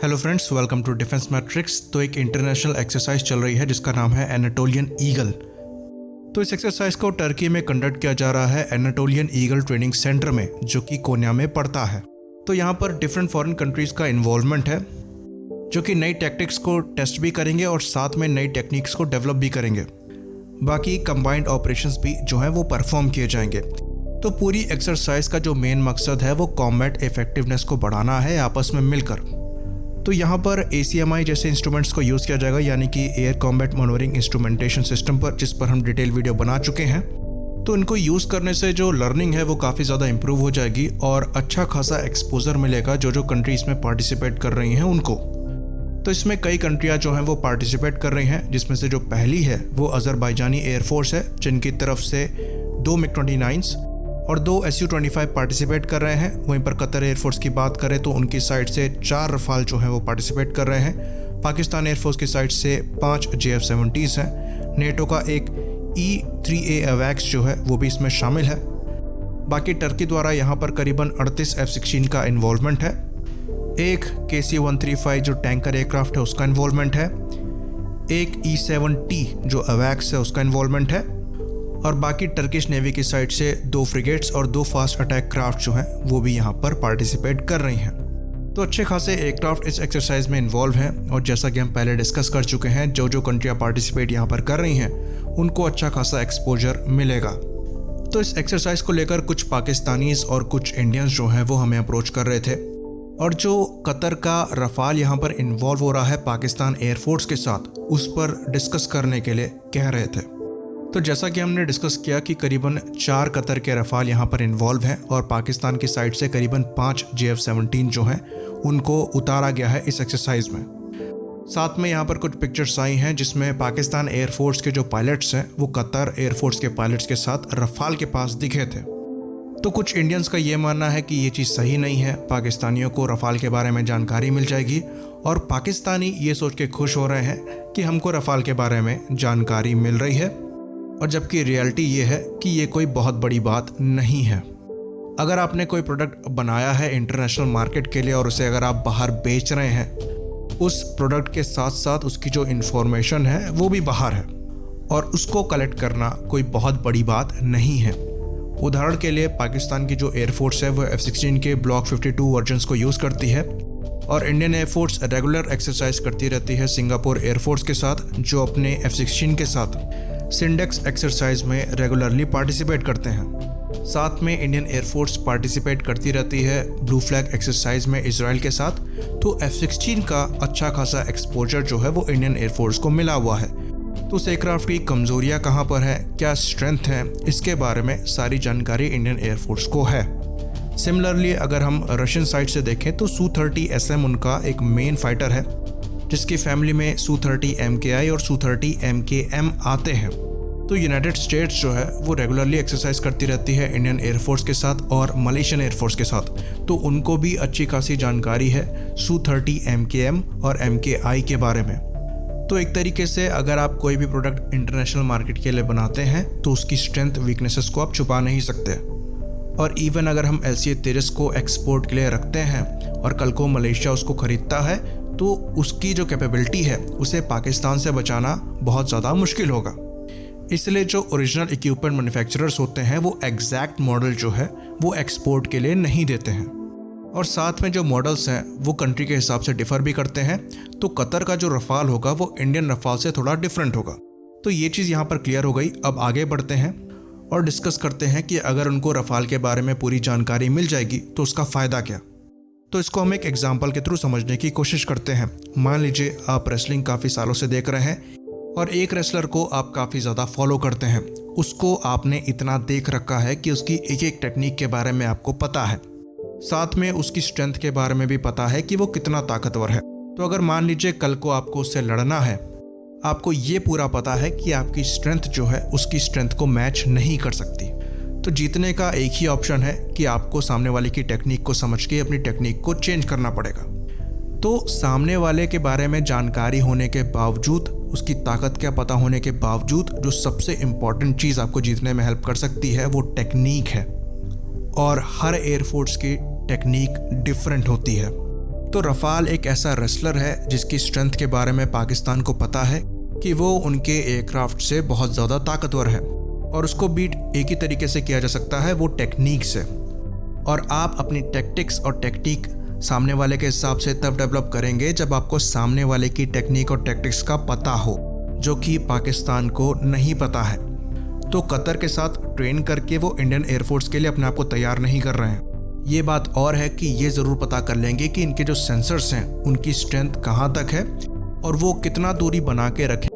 Hello friends, welcome to defence matrix. तो एक international exercise चल रही है जिसका नाम है एनाटोलियन ईगल। तो इस एक्सरसाइज को टर्की में कंडक्ट किया जा रहा है एनाटोलियन ईगल ट्रेनिंग सेंटर में, जो कि कोन्या में पड़ता है। तो यहाँ पर डिफरेंट फॉरेन कंट्रीज का इन्वॉल्वमेंट है, जो कि नई टैक्टिक्स को टेस्ट भी करेंगे और साथ में नई टेक्निक्स को डेवलप भी करेंगे। बाकी कंबाइंड ऑपरेशंस भी जो हैं वो परफॉर्म किए जाएंगे। तो पूरी एक्सरसाइज का जो मेन मकसद है वो कॉम्बैट इफेक्टिवनेस को बढ़ाना है आपस में मिलकर। तो यहाँ पर ACMI जैसे इंस्ट्रूमेंट्स को यूज़ किया जाएगा, यानी कि air combat manoeuvring instrumentation system पर, जिस पर हम डिटेल वीडियो बना चुके हैं। तो इनको यूज़ करने से जो लर्निंग है वो काफ़ी ज़्यादा इंप्रूव हो जाएगी और अच्छा खासा एक्सपोजर मिलेगा जो कंट्री इसमें पार्टिसिपेट कर रही हैं उनको। तो इसमें कई कंट्रियाँ जो हैं वो पार्टिसिपेट कर रही हैं, जिसमें से जो पहली है वो अज़रबैजानी एयरफोर्स है, जिनकी तरफ से 2 MiG-29s और 2 Su-25 पार्टिसिपेट कर रहे हैं। वहीं पर कतर एयरफोर्स की बात करें तो उनकी साइड से 4 रफाल जो हैं वो पार्टिसिपेट कर रहे हैं। पाकिस्तान एयरफोर्स की साइड से 5 JF-70s हैं। नेटो का एक E-3A AWACS जो है वो भी इसमें शामिल है। बाकी टर्की द्वारा यहाँ पर करीबन 38 F-16 का इन्वॉल्वमेंट है। एक KC-135 जो टैंकर एयरक्राफ्ट है उसका इन्वॉल्वमेंट है। एक E-7T जो AWACS है उसका इन्वॉल्वमेंट है। और बाकी टर्किश नेवी की साइड से 2 फ्रिगेट्स और 2 फास्ट अटैक क्राफ्ट जो हैं वो भी यहाँ पर पार्टिसिपेट कर रही हैं। तो अच्छे खासे एयरक्राफ्ट इस एक्सरसाइज में इन्वॉल्व हैं और जैसा कि हम पहले डिस्कस कर चुके हैं, जो कंट्रियाँ पार्टिसिपेट यहाँ पर कर रही हैं उनको अच्छा खासा एक्सपोजर मिलेगा। तो इस एक्सरसाइज को लेकर कुछ पाकिस्तानीज और कुछ इंडियंस जो हैं वो हमें अप्रोच कर रहे थे, और जो कतर का रफाल यहाँ पर इन्वॉल्व हो रहा है पाकिस्तान एयरफोर्स के साथ, उस पर डिस्कस करने के लिए कह रहे थे। तो जैसा कि हमने डिस्कस किया कि करीबन 4 कतर के रफाल यहाँ पर इन्वॉल्व हैं और पाकिस्तान की साइड से करीबन 5 JF-17 जो हैं उनको उतारा गया है इस एक्सरसाइज में। साथ में यहाँ पर कुछ पिक्चर्स आई हैं जिसमें पाकिस्तान एयरफोर्स के जो पायलट्स हैं वो कतर एयरफोर्स के पायलट्स के साथ रफाल के पास दिखे थे। तो कुछ इंडियंस का ये मानना है कि ये चीज़ सही नहीं है, पाकिस्तानियों को रफाल के बारे में जानकारी मिल जाएगी और पाकिस्तानी ये सोच के खुश हो रहे हैं कि हमको रफाल के बारे में जानकारी मिल रही है, और जबकि रियलिटी ये है कि ये कोई बहुत बड़ी बात नहीं है। अगर आपने कोई प्रोडक्ट बनाया है इंटरनेशनल मार्केट के लिए और उसे अगर आप बाहर बेच रहे हैं, उस प्रोडक्ट के साथ साथ उसकी जो इन्फॉर्मेशन है वो भी बाहर है और उसको कलेक्ट करना कोई बहुत बड़ी बात नहीं है। उदाहरण के लिए पाकिस्तान की जो एयरफोर्स है वो F-16 के ब्लॉक 52 वर्जन्स को यूज़ करती है और इंडियन एयरफोर्स रेगुलर एक्सरसाइज करती रहती है सिंगापुर एयरफोर्स के साथ, जो अपने F-16 के साथ सिंडेक्स एक्सरसाइज में रेगुलरली पार्टिसिपेट करते हैं। साथ में इंडियन एयरफोर्स पार्टिसिपेट करती रहती है ब्लू फ्लैग एक्सरसाइज में इजराइल के साथ। तो F-16 का अच्छा खासा एक्सपोजर जो है वो इंडियन एयरफोर्स को मिला हुआ है। तो उस एयरक्राफ्ट की कमज़ोरियाँ कहाँ पर है, क्या स्ट्रेंथ है, इसके बारे में सारी जानकारी इंडियन एयरफोर्स को है। सिमिलरली अगर हम रशियन साइड से देखें तो Su-30 SM उनका एक मेन फाइटर है, जिसकी फैमिली में Su-30 MKI और Su-30 MKM आते हैं। तो यूनाइटेड स्टेट्स जो है वो रेगुलरली एक्सरसाइज करती रहती है इंडियन एयरफोर्स के साथ और मलेशियन एयरफोर्स के साथ, तो उनको भी अच्छी खासी जानकारी है Su-30 MKM और MKI के बारे में। तो एक तरीके से अगर आप कोई भी प्रोडक्ट इंटरनेशनल मार्केट के लिए बनाते हैं तो उसकी स्ट्रेंथ वीकनेसेस को आप छुपा नहीं सकते। और इवन अगर हम LCA-30 को एक्सपोर्ट के लिए रखते हैं और कल को मलेशिया उसको ख़रीदता है, तो उसकी जो कैपेबिलिटी है उसे पाकिस्तान से बचाना बहुत ज़्यादा मुश्किल होगा। इसलिए जो ओरिजिनल इक्विपमेंट मैन्युफैक्चरर्स होते हैं वो एग्जैक्ट मॉडल जो है वो एक्सपोर्ट के लिए नहीं देते हैं, और साथ में जो मॉडल्स हैं वो कंट्री के हिसाब से डिफ़र भी करते हैं। तो कतर का जो रफाल होगा वो इंडियन रफाल से थोड़ा डिफरेंट होगा। तो ये चीज़ यहाँ पर क्लियर हो गई। अब आगे बढ़ते हैं और डिस्कस करते हैं कि अगर उनको रफाल के बारे में पूरी जानकारी मिल जाएगी तो उसका फ़ायदा क्या। तो इसको हम एक एग्जाम्पल के थ्रू समझने की कोशिश करते हैं। मान लीजिए आप रेसलिंग काफ़ी सालों से देख रहे हैं और एक रेसलर को आप काफ़ी ज़्यादा फॉलो करते हैं। उसको आपने इतना देख रखा है कि उसकी एक एक टेक्निक के बारे में आपको पता है, साथ में उसकी स्ट्रेंथ के बारे में भी पता है कि वो कितना ताकतवर है। तो अगर मान लीजिए कल को आपको उससे लड़ना है, आपको ये पूरा पता है कि आपकी स्ट्रेंथ जो है उसकी स्ट्रेंथ को मैच नहीं कर सकती, तो जीतने का एक ही ऑप्शन है कि आपको सामने वाले की टेक्निक को समझ के अपनी टेक्निक को चेंज करना पड़ेगा। तो सामने वाले के बारे में जानकारी होने के बावजूद, उसकी ताकत का पता होने के बावजूद, जो सबसे इम्पॉर्टेंट चीज़ आपको जीतने में हेल्प कर सकती है वो टेक्निक है। और हर एयरफोर्स की टेक्निक डिफरेंट होती है। तो रफाल एक ऐसा रेसलर है जिसकी स्ट्रेंथ के बारे में पाकिस्तान को पता है कि वो उनके एयरक्राफ्ट से बहुत ज़्यादा ताकतवर है और उसको बीट एक ही तरीके से किया जा सकता है, वो टेक्निक से। और आप अपनी टैक्टिक्स और टेक्निक सामने वाले के हिसाब से तब डेवलप करेंगे जब आपको सामने वाले की टेक्निक और टैक्टिक्स का पता हो, जो कि पाकिस्तान को नहीं पता है। तो कतर के साथ ट्रेन करके वो इंडियन एयरफोर्स के लिए अपने आप को तैयार नहीं कर रहे हैं। ये बात और है कि ये ज़रूर पता कर लेंगे कि इनके जो सेंसर्स हैं उनकी स्ट्रेंथ कहाँ तक है और वो कितना दूरी बना के रखेंगे